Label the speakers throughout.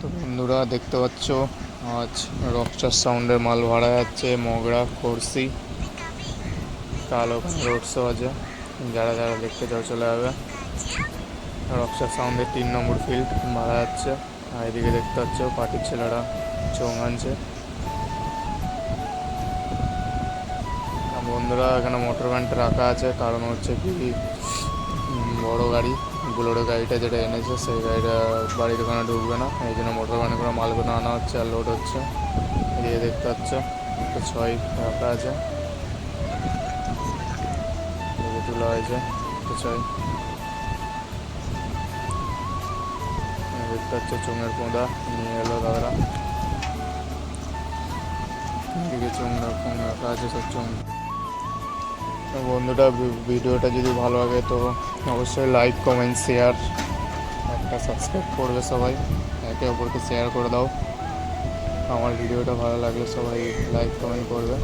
Speaker 1: তো বন্ধুরা দেখতে পাচ্ছ আজ রকস্টার সাউন্ডের মাল ভাড়া যাচ্ছে মগরা খরসি। কাল ওখানে রোড শো আছে, যারা যারা দেখতে চাও চলে যাবে। রকস্টার সাউন্ডের 3 নম্বর ফিল্ড ভাড়া যাচ্ছে। আর এদিকে দেখতে পাচ্ছ পার্টির ছেলেরা চোং আনছে। বন্ধুরা এখানে মোটর ভ্যানটা রাখা আছে, কারণ হচ্ছে কি বড় গাড়ি বুলোরো গাড়িটা যেটা এনেছে সেই গাড়িটা বাড়ির দোকানে ঢুকবে না, এই জন্য মোটর ভ্যানে করে মালগুলো আনা হচ্ছে আর লোড হচ্ছে। এদিকে দেখতে পাচ্ছ একটা 6 রাখা আছে, এদিকে তোলা হয়েছে একটা 6। দেখতে পাচ্ছ চোঙের পোঁদা নিয়ে এলো দাদারা। এদিকে চোঙ রাখা আছে সব চোঙ। বন্ধুটা ভিডিওটা যদি ভালো লাগে তো অবশ্যই লাইক কমেন্ট শেয়ার একটা সাবস্ক্রাইব করবে সবাই, একে অপরকে শেয়ার করে দাও। আমার ভিডিওটা ভালো লাগলে সবাই লাইক কমেন্ট করবে।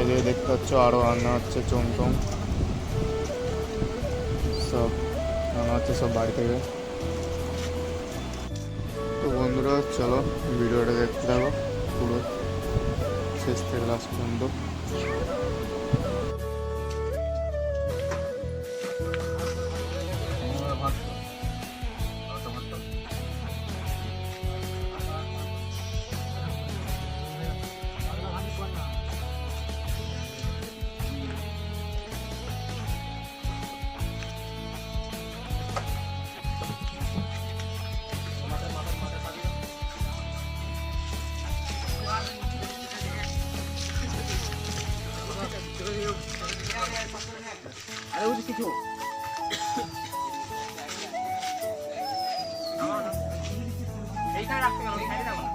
Speaker 1: এদিকে দেখতে পাচ্ছ আরও রান্না হচ্ছে চমচম, সব রান্না হচ্ছে সব বাড়ি থেকে। তো বন্ধুরা চলো ভিডিওটা দেখতে থাকো পুরো শেষ থেকে লাস্ট পর্যন্ত।
Speaker 2: আরে ওই কিছু এইখানে রাখতে গেল, সাইডে দাও।